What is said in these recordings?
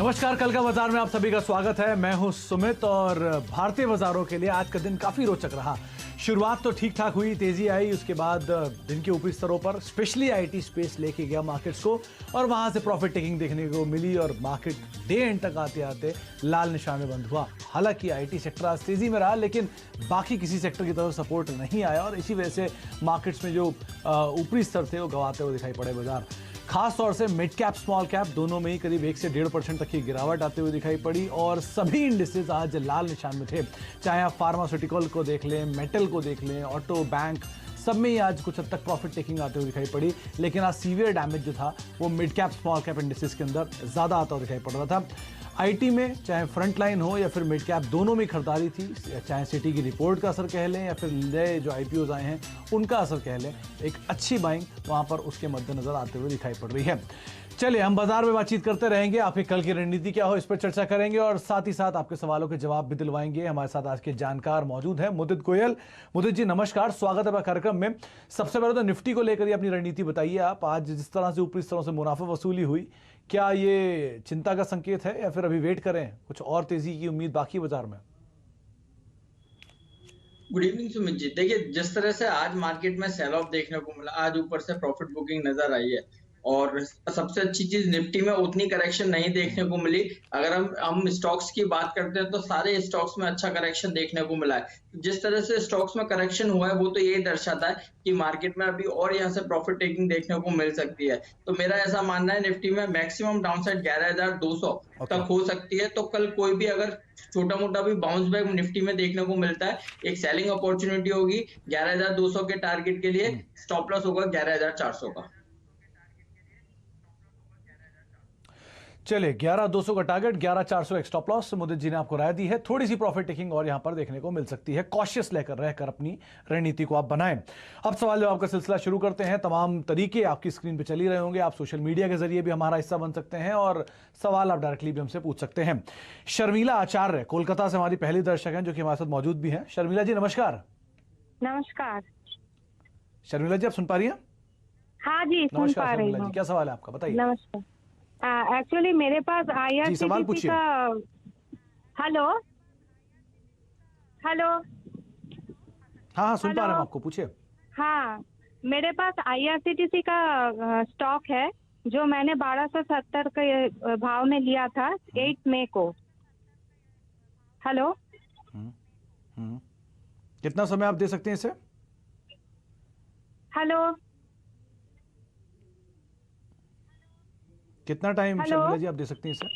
नमस्कार, कल का बाजार में आप सभी का स्वागत है। मैं हूं सुमित और भारतीय बाजारों के लिए आज का दिन काफी रोचक रहा। शुरुआत तो ठीक ठाक हुई, तेजी आई, उसके बाद दिन के ऊपरी स्तरों पर स्पेशली आईटी स्पेस लेके गया मार्केट्स को और वहां से प्रॉफिट टेकिंग देखने को मिली और मार्केट डे एंड तक आते आते लाल निशान में बंद हुआ। हालांकि आईटी सेक्टर आज तेजी में रहा, लेकिन बाकी किसी सेक्टर की तरफ सपोर्ट नहीं आया और इसी वजह से मार्केट्स में जो ऊपरी स्तर थे वो गंवाते हुए दिखाई पड़े बाजार। खास तौर से मिड कैप स्मॉल कैप दोनों में ही करीब 1 से 1.5% तक की गिरावट आते हुए दिखाई पड़ी और सभी इंडिसेस आज लाल निशान में थे। चाहे आप फार्मास्यूटिकल को देख लें, मेटल को देख लें, ऑटो, बैंक, सब में ही आज कुछ हद तक प्रॉफिट टेकिंग आते हुए दिखाई पड़ी। लेकिन आज सीवियर डैमेज जो था वो mid cap small cap indices के अंदर ज्यादा आता हुआ दिखाई पड़ रहा था। आईटी में चाहे फ्रंट लाइन हो या फिर मिड कैप दोनों में खरीदारी थी। चाहे सिटी की रिपोर्ट का असर कह लें या फिर नए जो आईपीओज आए हैं उनका असर कह लें, एक अच्छी बाइंग वहां पर उसके मद्देनजर आते हुए दिखाई पड़ रही है। चलिए, हम बाजार में बातचीत करते रहेंगे, आपकी कल की रणनीति क्या हो इस पर चर्चा करेंगे और साथ ही साथ आपके सवालों के जवाब भी दिलवाएंगे। हमारे साथ आज के जानकार मौजूद हैं मुदित गोयल। मुदित जी नमस्कार, स्वागत है कार्यक्रम में। सबसे पहले तो निफ्टी को लेकर अपनी रणनीति बताइए आप। आज जिस तरह से ऊपरी स्तरों से मुनाफा वसूली हुई, क्या ये चिंता का संकेत है या फिर अभी वेट करें, कुछ और तेजी की उम्मीद बाकी बाजार में? Good evening Sumit ji. देखिए, जिस तरह से आज मार्केट में सेल ऑफ देखने को मिला, आज ऊपर से प्रॉफिट बुकिंग नजर आई है और सबसे अच्छी चीज निफ्टी में उतनी करेक्शन नहीं देखने को मिली। अगर हम स्टॉक्स की बात करते हैं तो सारे स्टॉक्स में अच्छा करेक्शन देखने को मिला है। जिस तरह से स्टॉक्स में करेक्शन हुआ है वो तो यही दर्शाता है कि मार्केट में अभी और यहाँ से प्रॉफिट टेकिंग देखने को मिल सकती है। तो मेरा ऐसा मानना है निफ्टी में मैक्सिमम डाउनसाइड 11,200 तक हो सकती है। तो कल कोई भी अगर छोटा मोटा भी बाउंस बैक निफ्टी में देखने को मिलता है, एक सेलिंग अपॉर्चुनिटी होगी 11,200 के टारगेट के लिए। स्टॉप लॉस होगा 11,400 का। चलिए, 11,200 का टारगेट, 11,400 एक स्टॉप लॉस। मुदित जी ने आपको राय दी है। थोड़ी सी प्रॉफिट टेकिंग और यहां पर देखने को मिल सकती है। कॉशियस लेकर रहकर अपनी रणनीति को आप बनाएं। अब सवाल जवाब का सिलसिला शुरू करते हैं। तमाम तरीके आपकी स्क्रीन पे चल ही रहे होंगे। आप सोशल मीडिया के जरिए भी हमारा हिस्सा बन सकते हैं और सवाल आप डायरेक्टली भी हमसे पूछ सकते हैं। शर्मिला आचार्य कोलकाता से हमारी पहली दर्शक हैं जो कि हमारे साथ मौजूद भी हैं। शर्मिला जी नमस्कार। नमस्कार शर्मिला जी, आप सुन पा रही हैं? हाँ जी, सुन पा रही हूँ। क्या सवाल है आपका, बताइए। नमस्कार। एक्चुअली मेरे पास IRCTC का। Hello hello. हाँ, सुन पा रहे हैं आपको, पूछिए। हाँ, मेरे पास IRCTC का स्टॉक है जो मैंने 1270 के भाव में लिया था 8 मई को। हेलो। कितना समय आप दे सकते हैं इसे? हेलो। कितना टाइम शर्मिला जी आप दे सकती हैं इसे?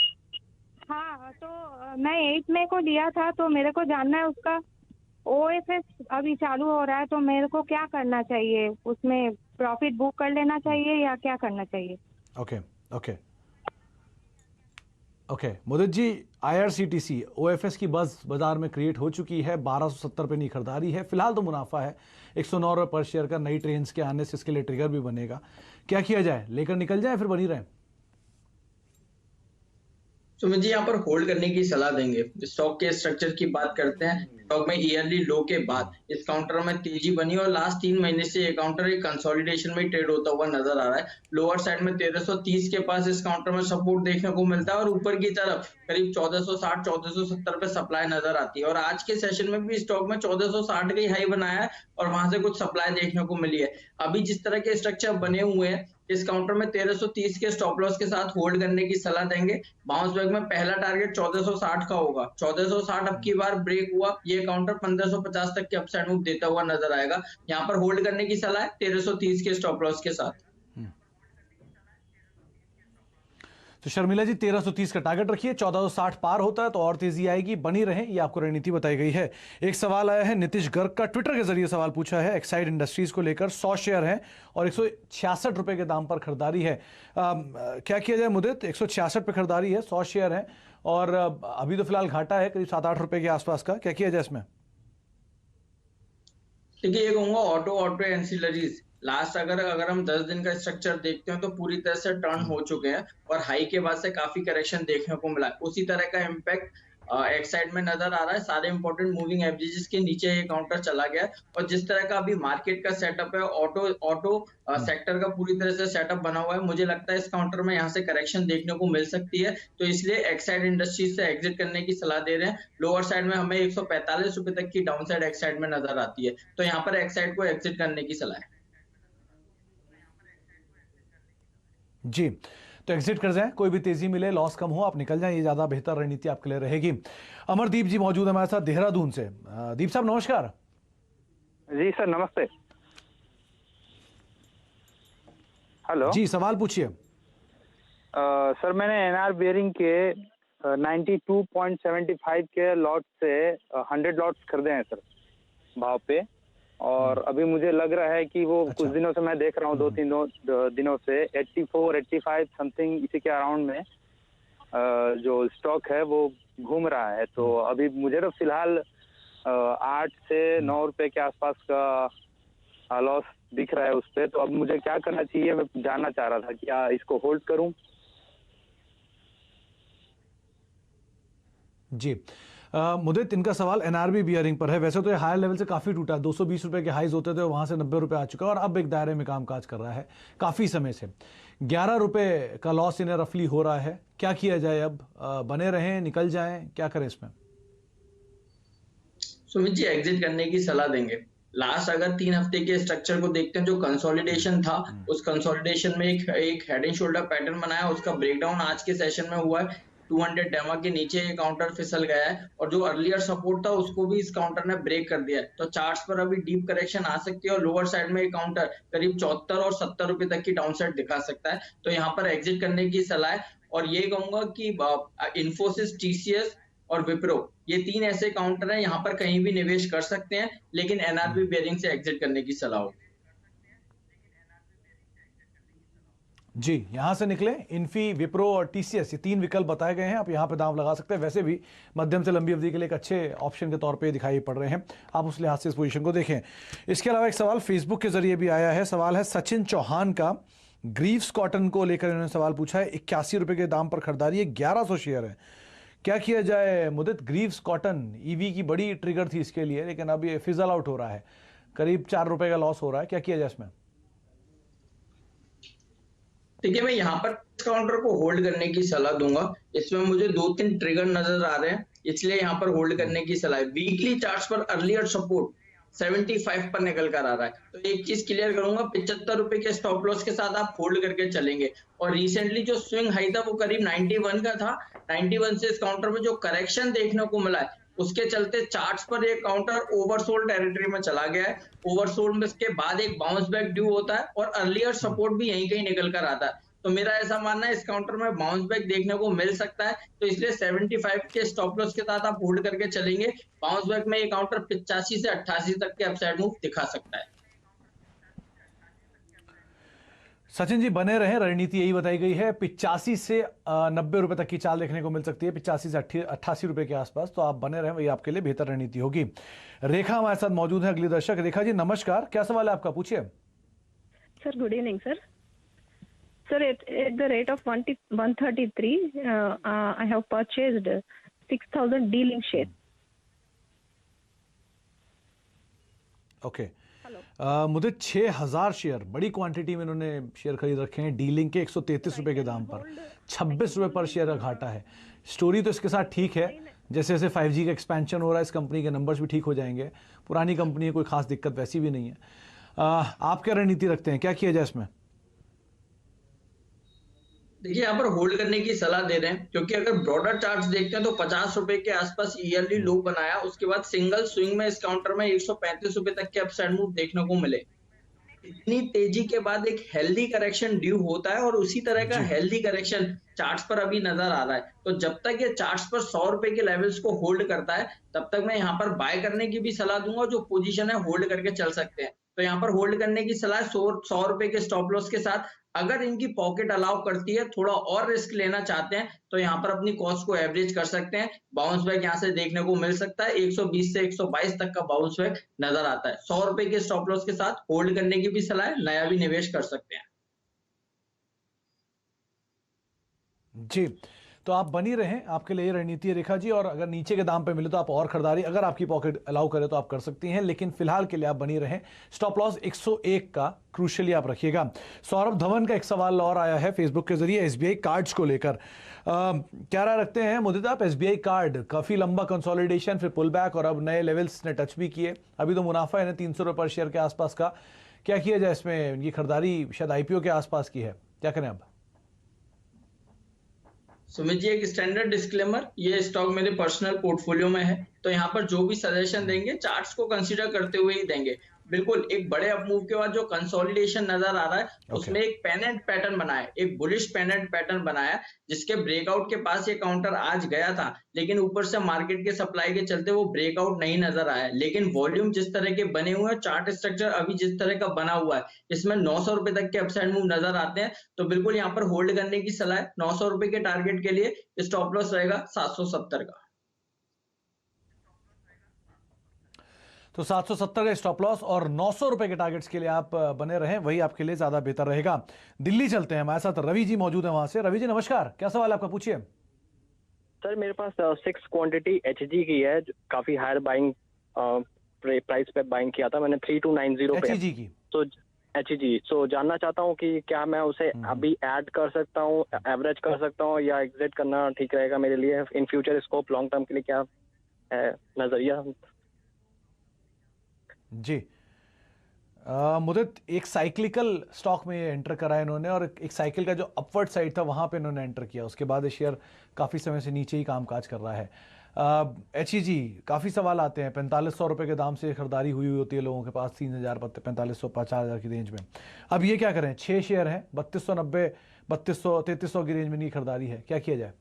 हाँ, तो मैं 8 मई को लिया था, तो मेरे को जानना है उसका OFS अभी चालू हो रहा है, तो मेरे को क्या करना चाहिए? उसमें प्रॉफिट बुक कर लेना चाहिए या क्या करना चाहिए? ओके ओके ओके मुदित जी, IRCTC OFS की बज़ बाजार में क्रिएट हो चुकी है। 1270 पे नहीं खरीदारी है, फिलहाल तो मुनाफा है 109 रुपये पर शेयर का। नई ट्रेन्स के आने से इसके लिए ट्रिगर भी बनेगा। क्या किया जाए, लेकर निकल जाए फिर बनी रहे? सुमित जी, यहाँ पर होल्ड करने की सलाह देंगे। स्टॉक के स्ट्रक्चर की बात करते हैं। स्टॉक में ईयरली लो के बाद इस काउंटर में तेजी बनी और लास्ट 3 महीने से ये काउंटर एक कंसोलिडेशन में ट्रेड होता हुआ नजर आ रहा है। लोअर साइड में 1330 के पास इस काउंटर में सपोर्ट देखने को मिलता है और ऊपर की तरफ करीब 1460 1470 पे सप्लाई नजर आती है। और आज के सेशन में भी स्टॉक में 1460 का ही हाई बनाया है और वहां से कुछ सप्लाई देखने को मिली है। अभी जिस तरह के स्ट्रक्चर बने हुए हैं, इस काउंटर में 1330 के स्टॉप लॉस के साथ होल्ड करने की सलाह देंगे। बाउंस बैक में पहला टारगेट 1460 का होगा। 1460 अब की बार ब्रेक हुआ, ये काउंटर 1550 तक के अपसाइड मूव देता हुआ नजर आएगा। यहाँ पर होल्ड करने की सलाह है 1330 के स्टॉप लॉस के साथ। तो शर्मिला जी 1330 का टारगेट रखिए। 1460 पार होता है तो और तेजी आएगी, बनी रहे, ये आपको रणनीति बताई गई है। एक सवाल आया है नीतीश गर्ग का, ट्विटर के जरिए सवाल पूछा है। एक्साइड इंडस्ट्रीज को लेकर 100 शेयर हैं और 166 रुपए के दाम पर खरीदारी है। क्या किया जाए मुदित? 166 पे खरीदारी है, 100 शेयर हैं और अभी तो फिलहाल घाटा है करीब 7-8 रुपए के आसपास का। क्या किया जाए इसमें? देखिए, ये कहूंगा ऑटो एंसिलरीज लास्ट अगर हम 10 दिन का स्ट्रक्चर देखते हैं तो पूरी तरह से टर्न हो चुके हैं और हाई के बाद से काफी करेक्शन देखने को मिला। उसी तरह का इम्पैक्ट एक्साइड में नजर आ रहा है। सारे इंपॉर्टेंट मूविंग एवरेजेस के नीचे ये काउंटर चला गया है और जिस तरह का अभी मार्केट का सेटअप है, ऑटो सेक्टर का पूरी तरह से सेटअप बना हुआ है, मुझे लगता है इस काउंटर में यहाँ से करेक्शन देखने को मिल सकती है। तो इसलिए एक्साइड इंडस्ट्रीज से एग्जिट करने की सलाह दे रहे हैं। लोअर साइड में हमें 145 रुपए तक की डाउन साइड एक्साइड में नजर आती है, तो यहाँ पर एक्साइड को एग्जिट करने की सलाह है। जी, तो एग्जिट कर जाएं, कोई भी तेजी मिले, लॉस कम हो, आप निकल जाएं, ये ज्यादा बेहतर रणनीति आपके लिए रहेगी। अमरदीप जी मौजूद है हमारे साथ देहरादून से। दीप साहब नमस्कार। जी सर नमस्ते। हेलो जी, सवाल पूछिए। सर मैंने एनआर बेयरिंग के 92.75 के लॉट से 100 लॉट्स खरीदे हैं सर भाव पे, और अभी मुझे लग रहा है कि वो कुछ दिनों से मैं देख रहा हूँ, 2-3 दिनों से 84-85 समथिंग इसी के अराउंड में जो स्टॉक है वो घूम रहा है। तो अभी मुझे तो फिलहाल 8 से 9 रुपए के आसपास का लॉस दिख रहा है उस पे। तो अब मुझे क्या करना चाहिए, मैं जानना चाह रहा था, क्या इसको होल्ड करूं? जी, मुदित, इनका सवाल एनआरबी बियरिंग पर है। वैसे तो ये हायर लेवल से काफी टूटा है, 220 रुपए के हाइज होते थे, वहां से 90 रुपए आ चुका है और अब एक दायरे में कामकाज कर रहा है काफी समय से। 11 रुपए का लॉस इन्हें रफली हो रहा है। क्या किया जाए अब? बने रहें, निकल जाएं, क्या करें इसमें? सुमित जी एग्जिट करने की सलाह देंगे। लास्ट अगर 3 हफ्ते के स्ट्रक्चर को देखते हैं, जो कंसोलिडेशन था, उस कंसोलिडेशन में एक हेड एंड शोल्डर पैटर्न बनाया, उसका ब्रेकडाउन आज के सेशन में हुआ है। 200 डेमा के नीचे ये काउंटर फिसल गया है और जो अर्लियर सपोर्ट था उसको भी इस काउंटर ने ब्रेक कर दिया है। तो चार्ट्स पर अभी डीप करेक्शन आ सकती है और लोअर साइड में ये काउंटर करीब 74 और 70 रुपए तक की डाउन साइड दिखा सकता है। तो यहाँ पर एग्जिट करने की सलाह है। और ये कहूंगा कि इन्फोसिस, टीसीएस और विप्रो, ये 3 ऐसे काउंटर हैं, यहाँ पर कहीं भी निवेश कर सकते हैं, लेकिन एनआरबी बेयरिंग से एग्जिट करने की सलाह होगी। जी, यहां से निकले। इन्फी, विप्रो और टीसीएस, ये 3 विकल्प बताए गए हैं, आप यहां पे दांव लगा सकते हैं। वैसे भी मध्यम से लंबी अवधि के लिए एक अच्छे ऑप्शन के तौर पे दिखाई पड़ रहे हैं, आप उस लिहाज से इस पोजीशन को देखें। इसके अलावा एक सवाल फेसबुक के जरिए भी आया है। सवाल है सचिन चौहान का, ग्रीव्स कॉटन को लेकर इन्होंने सवाल पूछा है। 81 रुपए के दाम पर खरीदारी है, 1100 शेयर है, क्या किया जाए? मुदित, ग्रीव्स कॉटन ईवी की बड़ी ट्रिगर थी इसके लिए, लेकिन अब ये फिजल आउट हो रहा है, करीब 4 रुपए का लॉस हो रहा है, क्या किया जाए इसमें? देखिए, मैं यहाँ पर इस काउंटर को होल्ड करने की सलाह दूंगा। इसमें मुझे 2-3 ट्रिगर नजर आ रहे हैं, इसलिए यहाँ पर होल्ड करने की सलाह है। वीकली चार्ट्स पर अर्लियर सपोर्ट 75 पर निकल कर आ रहा है, तो एक चीज क्लियर करूंगा, 75 रुपए के स्टॉप लॉस के साथ आप होल्ड करके चलेंगे। और रिसेंटली जो स्विंग हाई था वो करीब 91 का था। 91 से इस काउंटर में जो करेक्शन देखने को मिला है, उसके चलते चार्ट्स पर ये काउंटर ओवरसोल्ड टेरिटरी में चला गया है। ओवरसोल्ड में इसके बाद एक बाउंस बैक ड्यू होता है और अर्लियर सपोर्ट भी यहीं कहीं निकल कर आता है। तो मेरा ऐसा मानना है इस काउंटर में बाउंस बैक देखने को मिल सकता है, तो इसलिए 75 के स्टॉप लॉस के साथ आप होल्ड करके चलेंगे। बाउंस बैक में ये काउंटर 85 से 88 तक के अपसाइड मूव दिखा सकता है। सचिन जी बने रहे, रणनीति यही बताई गई है। 85 से 90 रुपए तक की चाल देखने को मिल सकती है, 85 से 88 रुपए के आसपास, तो आप बने रहे, वही आपके लिए बेहतर रणनीति होगी। रेखा हमारे साथ मौजूद है, अगली दर्शक। रेखा जी नमस्कार, क्या सवाल है आपका, पूछिए। Sir good evening sir. Sir, at the rate of 133, I have purchased 6,000 D-Link share. Okay, मुझे 6,000 शेयर, बड़ी क्वांटिटी में इन्होंने शेयर खरीद रखे हैं डी-लिंक के 133 रुपए के दाम पर। 26 रुपए पर शेयर का घाटा है। स्टोरी तो इसके साथ ठीक है, जैसे जैसे 5G का एक्सपेंशन हो रहा है, इस कंपनी के नंबर्स भी ठीक हो जाएंगे। पुरानी कंपनी है, कोई खास दिक्कत वैसी भी नहीं है। आप क्या रणनीति रखते हैं, क्या किया जाए इसमें? देखिए, यहाँ पर होल्ड करने की सलाह दे रहे हैं, क्योंकि अगर ब्रॉडर चार्ट्स देखते हैं तो 50 रुपए के आसपास ईयरली लो बनाया, उसके बाद सिंगल स्विंग में इस काउंटर में 135 रुपए तक के अपसाइड मूव देखने को मिले। इतनी तेजी के बाद एक हेल्दी करेक्शन ड्यू होता है और उसी तरह का हेल्दी करेक्शन चार्ट्स पर अभी नजर आ रहा है। तो जब तक ये चार्ट्स पर 100 रुपए के लेवल्स को होल्ड करता है, तब तक मैं यहाँ पर बाय करने की भी सलाह दूंगा। जो पोजीशन है होल्ड करके चल सकते हैं, तो यहाँ पर होल्ड करने की सलाह 100 रुपए के स्टॉप लॉस के साथ। अगर इनकी पॉकेट अलाउ करती है, थोड़ा और रिस्क लेना चाहते हैं, तो यहाँ पर अपनी कॉस्ट को एवरेज कर सकते हैं। बाउंस बैक यहाँ से देखने को मिल सकता है, 120 से 122 तक का बाउंस बैक नजर आता है। 100 रुपए के स्टॉप लॉस के साथ होल्ड करने की भी सलाह है, नया भी निवेश कर सकते हैं। जी, तो आप बनी रहें, आपके लिए रणनीति है रेखा जी। और अगर नीचे के दाम पे मिले तो आप और खरीदारी, अगर आपकी पॉकेट अलाउ करे तो आप कर सकती हैं, लेकिन फिलहाल के लिए आप बनी रहें। स्टॉप लॉस 101 का क्रूशियली आप रखिएगा। सौरभ धवन का एक सवाल और आया है फेसबुक के जरिए एसबीआई कार्ड्स को लेकर। क्या राय रखते हैं मुदित आप? एसबीआई कार्ड काफी लंबा कंसोलिडेशन, फिर पुल बैक और अब नए लेवल्स ने टच भी किए। अभी तो मुनाफा है 300 रुपये पर शेयर के आसपास का। क्या किया जाए इसमें? इनकी खरीदारी शायद आईपीओ के आसपास की है, क्या करें अब? सुमित जी, एक स्टैंडर्ड डिस्क्लेमर, ये स्टॉक मेरे पर्सनल पोर्टफोलियो में है, तो यहाँ पर जो भी सजेशन देंगे चार्ट्स को कंसीडर करते हुए ही देंगे। बिल्कुल एक बड़े अपमूव के बाद जो कंसोलिडेशन नजर आ रहा है उसमें एक पेनेंट पैटर्न बना है, एक बुलिश पेनेंट पैटर्न बनाया है, जिसके ब्रेकआउट के पास ये काउंटर आज गया था, लेकिन ऊपर से मार्केट के सप्लाई के चलते वो ब्रेकआउट नहीं नजर आया। लेकिन वॉल्यूम जिस तरह के बने हुए हैं, चार्ट स्ट्रक्चर अभी जिस तरह का बना हुआ है, इसमें 900 रुपए तक के अपसाइड मूव नजर आते हैं, तो बिल्कुल यहाँ पर होल्ड करने की सलाह है। 900 रुपए के टारगेट के लिए स्टॉप लॉस रहेगा 770 का। तो 770 का स्टॉप लॉस और 900 रुपए के टारगेट्स के लिए आप बने रहें, वही आपके लिए ज्यादा बेहतर रहेगा। दिल्ली चलते हैं, हमारे साथ रवि जी मौजूद है वहां से। रवि जी नमस्कार, क्या सवाल आपका, पूछिए। सर मेरे पास 6 क्वांटिटी एचजी की है, काफी हायर बाइंग प्राइस पे बाइंग किया था मैंने 3290 पे एचजी की। तो एचजी, सो जानना चाहता हूँ कि क्या मैं उसे अभी ऐड कर सकता हूँ, एवरेज कर सकता हूँ, या एग्जिट करना ठीक रहेगा मेरे लिए? In future scope long term के लिए क्या है नजरिया? जी मुदित, एक साइक्लिकल स्टॉक में एंटर करा है इन्होंने, और एक साइकिल का जो अपवर्ड साइड था वहां पे इन्होंने एंटर किया, उसके बाद ये शेयर काफ़ी समय से नीचे ही कामकाज कर रहा है। एचईजी, काफ़ी सवाल आते हैं, 4500 रुपये के दाम से खरीदारी हुई होती है लोगों के पास, 3000, 4500, 5000 की रेंज में। अब ये क्या करें? 6 शेयर हैं, 3290, 3200, 3300 की रेंज में नहीं खरीदारी है, क्या किया जाए?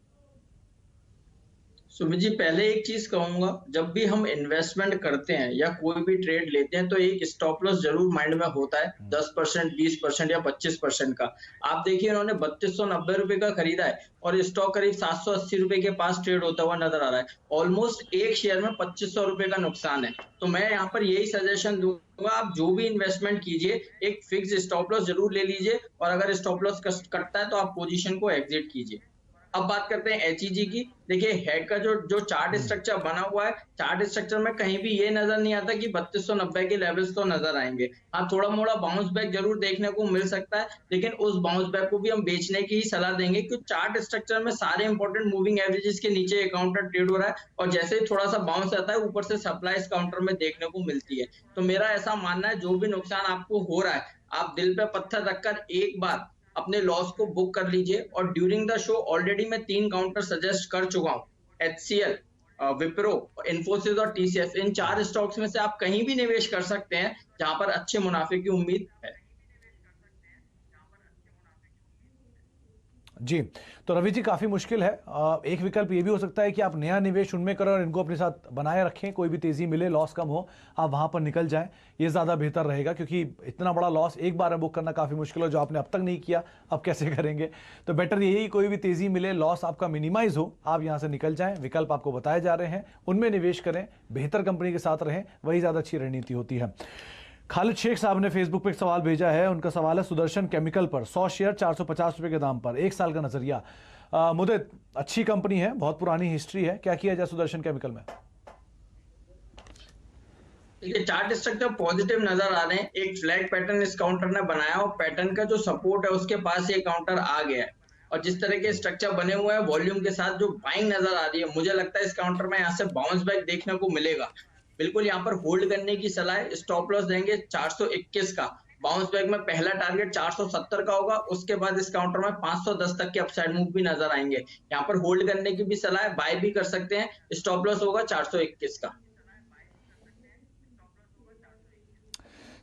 सुमित जी, पहले एक चीज कहूंगा, जब भी हम इन्वेस्टमेंट करते हैं या कोई भी ट्रेड लेते हैं तो एक स्टॉप लॉस जरूर माइंड में होता है, 10%, 20% या 25% का। आप देखिए इन्होंने 3290 रुपए का खरीदा है और स्टॉक करीब 780 रुपए के पास ट्रेड होता हुआ नजर आ रहा है। ऑलमोस्ट एक शेयर में 2500 रुपए का नुकसान है। तो मैं यहाँ पर यही सजेशन दूंगा, आप जो भी इन्वेस्टमेंट कीजिए एक फिक्स स्टॉप लॉस जरूर ले लीजिए, और अगर स्टॉप लॉस कटता है तो आप पोजीशन को एग्जिट कीजिए। अब बात करते हैं एचईजी की। देखिए हेड का जो चार्ट स्ट्रक्चर बना हुआ है, चार्ट स्ट्रक्चर में कहीं भी ये नजर नहीं आता कि 3290 के लेवल्स तो नजर आएंगे। हाँ, थोड़ा मोड़ा बाउंस बैक जरूर देखने को मिल सकता है, लेकिन उस बाउंस बैक को भी हम बेचने की ही सलाह देंगे, क्योंकि चार्ट स्ट्रक्चर में सारे इंपॉर्टेंट मूविंग एवरेजेस के नीचे एक काउंटर ट्रेड हो रहा है, और जैसे ही थोड़ा सा बाउंस आता है ऊपर से सप्लाई इस काउंटर में देखने को मिलती है। तो मेरा ऐसा मानना है, जो भी नुकसान आपको हो रहा है, आप दिल पे पत्थर रखकर एक बार अपने लॉस को बुक कर लीजिए। और ड्यूरिंग द शो ऑलरेडी मैं 3 काउंटर सजेस्ट कर चुका हूं, HCL, विप्रो, इन्फोसिस और TCS। इन 4 स्टॉक्स में से आप कहीं भी निवेश कर सकते हैं जहां पर अच्छे मुनाफे की उम्मीद है। जी, तो रवि जी काफ़ी मुश्किल है। एक विकल्प ये भी हो सकता है कि आप नया निवेश उनमें करें और इनको अपने साथ बनाए रखें, कोई भी तेज़ी मिले, लॉस कम हो, आप वहाँ पर निकल जाएं, ये ज़्यादा बेहतर रहेगा, क्योंकि इतना बड़ा लॉस एक बार में बुक करना काफ़ी मुश्किल है, जो आपने अब तक नहीं किया, अब कैसे करेंगे? तो बेटर यही, कोई भी तेज़ी मिले, लॉस आपका मिनिमाइज हो, आप यहाँ से निकल जाएँ। विकल्प आपको बताए जा रहे हैं, उनमें निवेश करें, बेहतर कंपनी के साथ रहें, वही ज़्यादा अच्छी रणनीति होती है। खालिद शेख साहब ने फेसबुक पे एक सवाल भेजा है, उनका सवाल है सुदर्शन केमिकल पर, 100 शेयर 450 रुपए के दाम पर, 1 साल का नजरिया। मुदित, अच्छी कंपनी है, बहुत पुरानी हिस्ट्री है, क्या किया जाए सुदर्शन केमिकल में? चार्ट स्ट्रक्चर पॉजिटिव नजर आ रहे हैं, एक फ्लैग पैटर्न इस काउंटर ने बनाया और पैटर्न का जो सपोर्ट है उसके पास ये काउंटर आ गया है, और जिस तरह के स्ट्रक्चर बने हुए हैं वॉल्यूम के साथ जो बाइंग नजर आ रही है, मुझे लगता है इस काउंटर में यहाँ से बाउंस बैक देखने को मिलेगा। बिल्कुल यहाँ पर होल्ड करने की सलाह है। स्टॉप लॉस देंगे 421 का, बाउंस बैक में पहला टारगेट 470 का होगा, उसके बाद इस काउंटर में 510 तक के अपसाइड मूव भी नजर आएंगे। यहाँ पर होल्ड करने की भी सलाह है, बाय भी कर सकते हैं। स्टॉप लॉस होगा 421 का।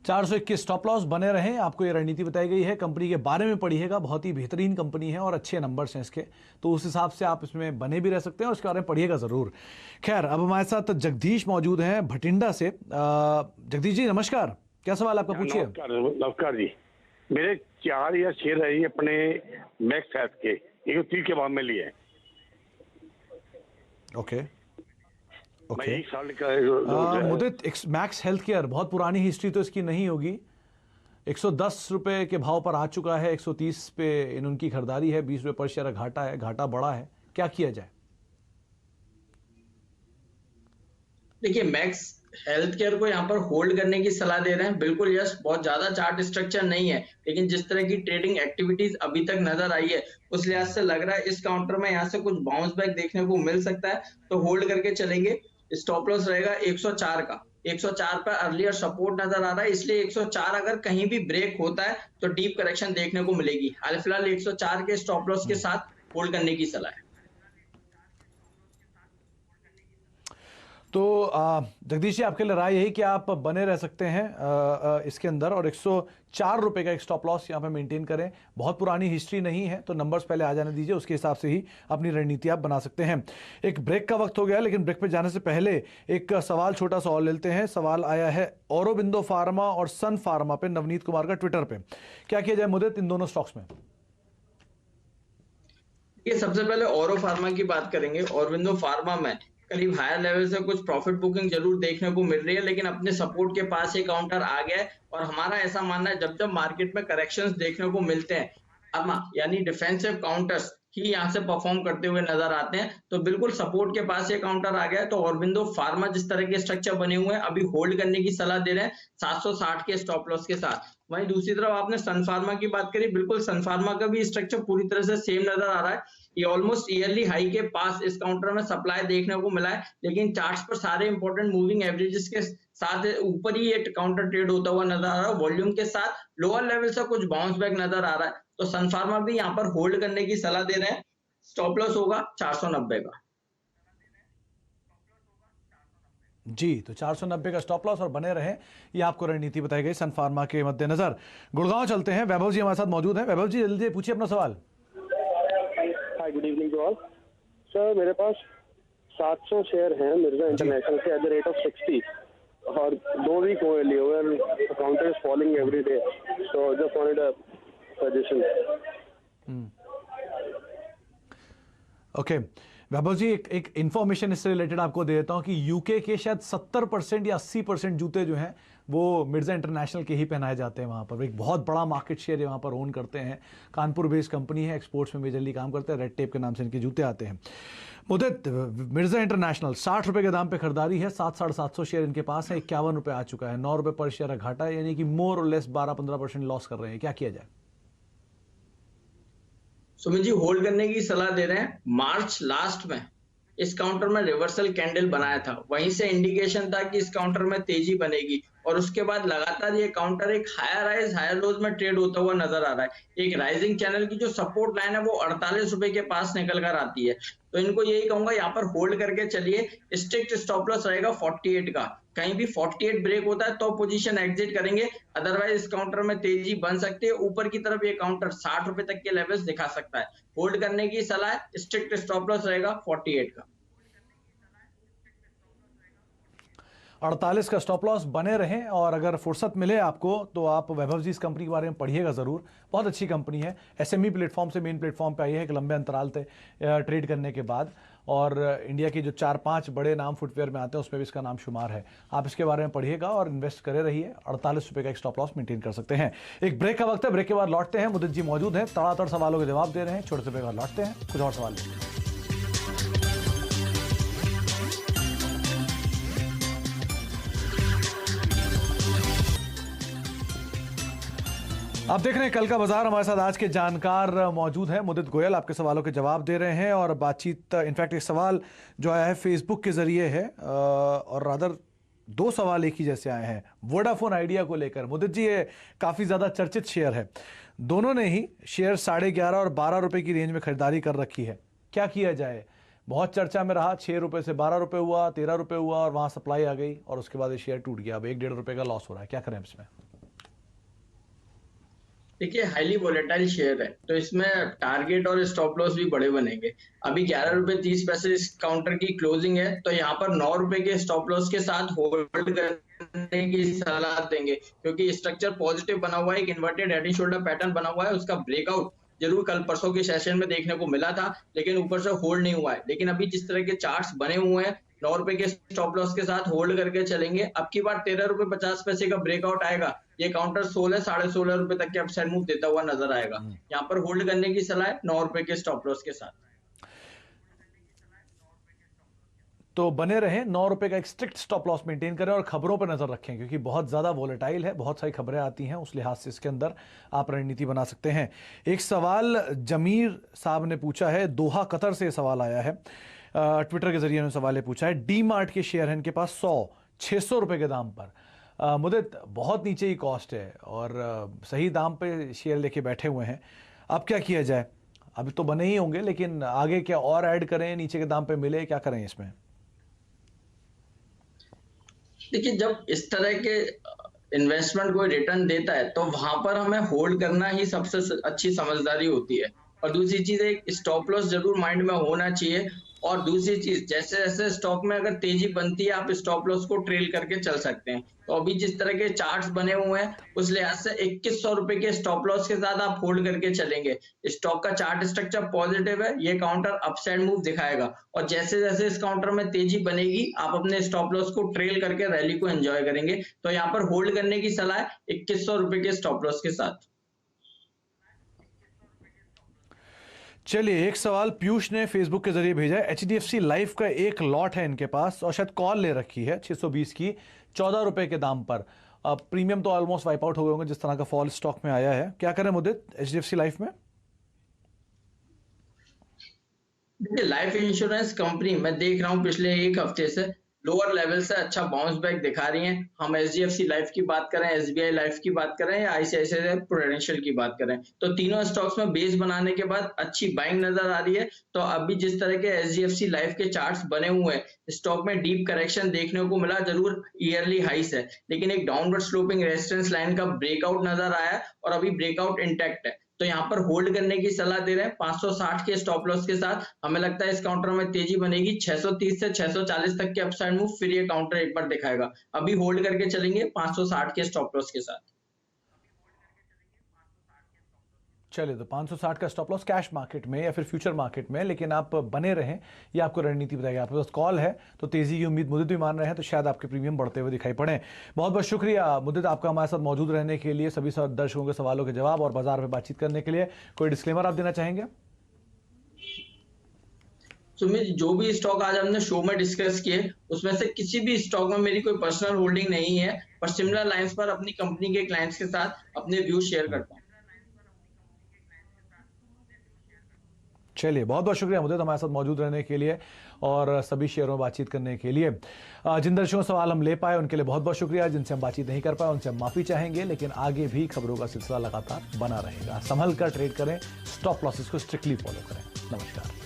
421 स्टॉप लॉस बने रहें, आपको ये रणनीति बताई गई है, कंपनी के बारे में पढ़िएगा, बहुत ही बेहतरीन कंपनी है और अच्छे नंबर्स हैं इसके, तो उस हिसाब से आप इसमें बने भी रह सकते हैं और उसके बारे में पढ़िएगा ज़रूर। खैर, अब हमारे साथ जगदीश मौजूद हैं भटिंडा से। जगदीश जी नमस्कार, क्या सवाल आपका, पूछिए। नमस्कार जी, मेरे 4 या 6 रही अपने मैक्स हेल्थ के 130 के भाव में लिए। ओके, मैं 1 साल का मुदित, मैक्स हेल्थ केयर, बहुत पुरानी हिस्ट्री तो इसकी नहीं होगी, 110 रुपए के भाव पर आ चुका है, 130 पे उनकी खरीदारी है, 20 रुपए पर शेयर घाटा है, घाटा बड़ा है, क्या किया जाए? देखिए, मैक्स हेल्थ केयर को यहाँ पर होल्ड करने की सलाह दे रहे हैं। बिल्कुल यस, बहुत ज्यादा चार्ट स्ट्रक्चर नहीं है, लेकिन जिस तरह की ट्रेडिंग एक्टिविटीज अभी तक नजर आई है, उस लिहाज से लग रहा है इस काउंटर में यहाँ से कुछ बाउंस बैक देखने को मिल सकता है, तो होल्ड करके चलेंगे। स्टॉप लॉस रहेगा 104 का। 104 पर अर्लियर सपोर्ट नजर आ रहा है, इसलिए 104 अगर कहीं भी ब्रेक होता है तो डीप करेक्शन देखने को मिलेगी। हाल फिलहाल 104 के स्टॉप लॉस के साथ होल्ड करने की सलाह है। तो जगदीश जी, आपके लिए राय यही कि आप बने रह सकते हैं इसके अंदर, और 104 रुपए का एक स्टॉप लॉस यहाँ पे मेंटेन करें। बहुत पुरानी हिस्ट्री नहीं है, तो नंबर्स पहले आ जाने दीजिए, उसके हिसाब से ही अपनी रणनीति आप बना सकते हैं। एक ब्रेक का वक्त हो गया, लेकिन ब्रेक पे जाने से पहले एक सवाल छोटा सा और लेते हैं। सवाल आया है औरोबिंदो फार्मा और सन फार्मा पे, नवनीत कुमार का ट्विटर पे। क्या किया जाए मुदित इन दोनों स्टॉक्स में? ये सबसे पहले औरो फार्मा की बात करेंगे। औरोबिंदो फार्मा में करीब हायर लेवल से कुछ प्रॉफिट बुकिंग जरूर देखने को मिल रही है, लेकिन अपने सपोर्ट के पास ये काउंटर आ गया है। और हमारा ऐसा मानना है, जब जब मार्केट में करेक्शंस देखने को मिलते हैं, फार्मा यानी डिफेंसिव काउंटर्स ही यहाँ से परफॉर्म करते हुए नजर आते हैं। तो बिल्कुल सपोर्ट के पास ये काउंटर आ गया है, तो औरोबिंदो फार्मा जिस तरह के स्ट्रक्चर बने हुए हैं, अभी होल्ड करने की सलाह दे रहे हैं 760 के स्टॉप लॉस के साथ। वहीं दूसरी तरफ आपने सन फार्मा की बात करी, बिल्कुल सन फार्मा का भी स्ट्रक्चर पूरी तरह से सेम नजर आ रहा है। ये ऑलमोस्ट ईयरली हाई के पास इस काउंटर में सप्लाई देखने को मिला है, लेकिन चार्ट्स पर सारे इंपॉर्टेंट मूविंग एवरेजेस के साथ ऊपर ही ये काउंटर ट्रेड होता हुआ नजर आ रहा है। वॉल्यूम के साथ लोअर लेवल से कुछ बाउंस बैक नजर आ रहा है, तो सन फार्मा भी यहाँ पर होल्ड करने की सलाह दे रहे हैं। स्टॉप लॉस होगा 490 का जी। तो 490 का स्टॉप लॉस और बने रहे, ये आपको रणनीति बताई गई सन फार्मा के मद्देनजर। गुड़गांव चलते हैं, वैभव जी हमारे साथ मौजूद हैं। वैभव जी, जल्दी पूछिए अपना सवाल। Hi, good evening to all. Sir, मेरे पास 700 शेयर हैं मिर्जा इंटरनेशनल के एट द रेट ऑफ 60, और 2 वीक हुए लिए हुए, counter is falling every day, so just wanted a suggestion. Okay Vaibhav ji, एक इंफॉर्मेशन इससे रिलेटेड आपको दे देता हूं कि यूके के शायद 70% या 80% जूते जो हैं वो मिर्जा इंटरनेशनल के ही पहनाए जाते हैं। वहां पर एक बहुत बड़ा मार्केट शेयर है, वहां पर ओन करते हैं। कानपुर बेस्ड कंपनी है, एक्सपोर्ट्स में मेजरली काम करते हैं। रेड टेप के नाम से इनके जूते आते हैं। मुदित, मिर्जा इंटरनेशनल 60 रुपए के दाम पे खरीदारी है, 700-750 शेयर इनके पास है, 51 रुपए आ चुका है, 9 रुपए पर शेयर घाटा है, यानी कि मोर और लेस 12-15% लॉस कर रहे हैं। क्या किया जाए? सुमित जी, होल्ड करने की सलाह दे रहे हैं। मार्च लास्ट में इस काउंटर में रिवर्सल कैंडल बनाया था, वहीं से इंडिकेशन था कि इस काउंटर में तेजी बनेगी, और उसके बाद लगातार ये काउंटर एक हायर राइज हायर लोज में ट्रेड होता हुआ नजर आ रहा है। एक राइजिंग चैनल की जो सपोर्ट लाइन है वो 48 रुपए के पास निकल कर आती है, तो इनको यही कहूंगा यहाँ पर होल्ड करके चलिए। स्ट्रिक्ट स्टॉप लॉस रहेगा 48 का। कहीं भी 48 ब्रेक होता है तो पोजीशन एग्जिट करेंगे, अदरवाइज इस काउंटर में तेजी बन सकती है। ऊपर की तरफ ये काउंटर 60 रुपए तक के लेवल्स दिखा सकता है। होल्ड करने की सलाह, स्ट्रिक्ट स्टॉप लॉस रहेगा 48 का। 48 का स्टॉप लॉस बने रहें, और अगर फुर्सत मिले आपको तो आप वैभव जी इस कंपनी के बारे में पढ़िएगा ज़रूर। बहुत अच्छी कंपनी है, एसएमई प्लेटफॉर्म से मेन प्लेटफॉर्म पे आई है एक लंबे अंतराल से ट्रेड करने के बाद, और इंडिया के जो 4-5 बड़े नाम फुटवेयर में आते हैं उसमें भी इसका नाम शुमार है। आप इसके बारे में पढ़िएगा और इन्वेस्ट करे रहिए। 48 रुपये का एक स्टॉप लॉस मेंटेन कर सकते हैं। एक ब्रेक का वक्त है, ब्रेक के बाद लौटते हैं। मुदित जी मौजूद हैं, तड़ातड़ सवालों के जवाब दे रहे हैं। छोटे से ब्रेक बाद लौटते हैं, कुछ और सवाल लेंगे। आप देख रहे हैं कल का बाजार। हमारे साथ आज के जानकार मौजूद हैं। मुदित गोयल आपके सवालों के जवाब दे रहे हैं, और बातचीत इनफैक्ट एक सवाल जो आया है फेसबुक के जरिए है, और रादर 2 सवाल एक ही जैसे आए हैं वोडाफोन आइडिया को लेकर। मुदित जी, ये काफ़ी ज़्यादा चर्चित शेयर है, दोनों ने ही शेयर 11.5 और 12 रुपये की रेंज में खरीदारी कर रखी है। क्या किया जाए? बहुत चर्चा में रहा, 6 रुपये से 12 रुपये हुआ, 13 रुपये हुआ, और वहाँ सप्लाई आ गई और उसके बाद ये शेयर टूट गया। अब 1-1.5 रुपये का लॉस हो रहा है। क्या करें इसमें? देखिए, हाईली वोलेटाइल शेयर है, तो इसमें टारगेट और स्टॉप लॉस भी बड़े बनेंगे। अभी 11 रुपए 30 पैसे इस काउंटर की क्लोजिंग है, तो यहाँ पर 9 रुपए के स्टॉप लॉस के साथ होल्ड करने की सलाह देंगे, क्योंकि स्ट्रक्चर पॉजिटिव बना हुआ है। एक inverted head and shoulder pattern बना हुआ है, उसका ब्रेकआउट जरूर कल परसों के सेशन में देखने को मिला था, लेकिन ऊपर से होल्ड नहीं हुआ है। लेकिन अभी जिस तरह के चार्ट्स बने हुए हैं, 9 रुपए के स्टॉप लॉस के साथ होल्ड करके चलेंगे। अब की बार 13 रुपए 50 पैसे का ब्रेकआउट आएगा, ये काउंटर 16-16.5 रुपए तक के अपसाइड मूव देता हुआ नजर आएगा। यहाँ पर होल्ड करने की सलाह है 9 रुपए के स्टॉप लॉस के साथ। तो बने रहें, 9 रुपए का एक स्ट्रिक्ट स्टॉप लॉस मेंटेन करें और खबरों पर नजर रखें क्योंकि बहुत ज्यादा वोलेटाइल है, बहुत सारी खबरें आती हैं, उस लिहाज से इसके अंदर आप रणनीति बना सकते हैं। एक सवाल जमीर साहब ने पूछा है, दोहा कतर से सवाल आया है, ट्विटर के जरिए उन्होंने सवाल पूछा है, डी मार्ट के शेयर हैं इनके पास 600 रुपए के दाम पर। मुदित, बहुत नीचे ही कॉस्ट है और सही दाम पे शेयर लेके बैठे हुए हैं, अब क्या किया जाए? अभी तो बने ही होंगे, लेकिन आगे क्या और ऐड करें, नीचे के दाम पे मिले, क्या करें इसमें? देखिए, जब इस तरह के इन्वेस्टमेंट कोई रिटर्न देता है तो वहां पर हमें होल्ड करना ही सबसे अच्छी समझदारी होती है। और दूसरी चीज, एक स्टॉप लॉस जरूर माइंड में होना चाहिए। और दूसरी चीज, जैसे जैसे स्टॉक में अगर तेजी बनती है आप स्टॉप लॉस को ट्रेल करके चल सकते हैं। तो अभी जिस तरह के चार्ट्स बने हुए हैं उस लिहाज से 2100 रुपए के स्टॉप लॉस के साथ आप होल्ड करके चलेंगे। स्टॉक का चार्ट स्ट्रक्चर पॉजिटिव है, ये काउंटर अपसाइड मूव दिखाएगा और जैसे जैसे इस काउंटर में तेजी बनेगी आप अपने स्टॉप लॉस को ट्रेल करके रैली को एंजॉय करेंगे। तो यहाँ पर होल्ड करने की सलाह है 2100 रुपए के स्टॉप लॉस के साथ। चलिए, एक सवाल पीयूष ने फेसबुक के जरिए भेजा है, HDFC लाइफ का एक लॉट है इनके पास और शायद कॉल ले रखी है 620 की 14 रुपए के दाम पर। प्रीमियम तो ऑलमोस्ट वाइप आउट हो गए होंगे जिस तरह का फॉल स्टॉक में आया है, क्या करें मुदित HDFC लाइफ में? देखिए, लाइफ इंश्योरेंस कंपनी मैं देख रहा हूँ पिछले एक हफ्ते से लोअर लेवल से अच्छा बाउंस बैक दिखा रही हैं। हम HDFC लाइफ की बात करें, SBI लाइफ की बात करें या ICICI प्रूडेंशियल की बात करें, तो तीनों स्टॉक्स में बेस बनाने के बाद अच्छी बाइंग नजर आ रही है। तो अभी जिस तरह के HDFC लाइफ के चार्ट्स बने हुए हैं, स्टॉक में डीप करेक्शन देखने को मिला, जरूर ईयरली हाइस है लेकिन एक डाउनवर्ड स्लोपिंग रेजिस्टेंस लाइन का ब्रेकआउट नजर आया है और अभी ब्रेकआउट इंटैक्ट है। तो यहाँ पर होल्ड करने की सलाह दे रहे हैं 560 के स्टॉप लॉस के साथ। हमें लगता है इस काउंटर में तेजी बनेगी 630 से 640 तक के अपसाइड मूव, फिर ये काउंटर एक बार दिखाएगा। अभी होल्ड करके चलेंगे 560 के स्टॉप लॉस के साथ। चलिए, तो 560 का स्टॉप लॉस कैश मार्केट में या फिर फ्यूचर मार्केट में, लेकिन आप बने रहें, ये आपको रणनीति बताएगा। आपके पास कॉल है तो तेजी की उम्मीद मुदित भी मान रहे हैं तो शायद आपके प्रीमियम बढ़ते हुए दिखाई पड़े। बहुत बहुत शुक्रिया मुदित आपका हमारे साथ मौजूद रहने के लिए, सभी दर्शकों के सवालों के जवाब और बाजार में बातचीत करने के लिए। कोई डिस्क्लेमर आप देना चाहेंगे? सुमित, जो भी स्टॉक आज हमने शो में डिस्कस किए उसमें से किसी भी स्टॉक में मेरी कोई पर्सनल होल्डिंग नहीं है, पर सिमिलर लाइंस पर अपनी कंपनी के क्लाइंट्स के साथ अपने व्यू शेयर करता हूँ। चलिए, बहुत बहुत शुक्रिया मुदित हमारे साथ मौजूद रहने के लिए और सभी शेयरों में बातचीत करने के लिए। जिन दर्शकों सवाल हम ले पाए उनके लिए बहुत बहुत शुक्रिया, जिनसे हम बातचीत नहीं कर पाए उनसे हम माफी चाहेंगे, लेकिन आगे भी खबरों का सिलसिला लगातार बना रहेगा। संभल कर ट्रेड करें, स्टॉप लॉसेस को स्ट्रिक्टली फॉलो करें। नमस्कार।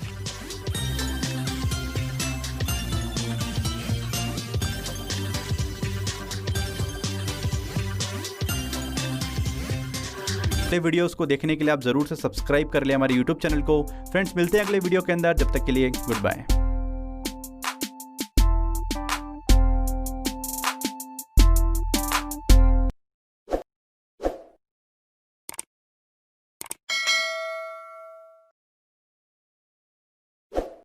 अगले वीडियोस को देखने के लिए आप जरूर से सब्सक्राइब कर लें हमारे YouTube चैनल को। फ्रेंड्स, मिलते हैं अगले वीडियो के अंदर, जब तक के लिए गुड बाय।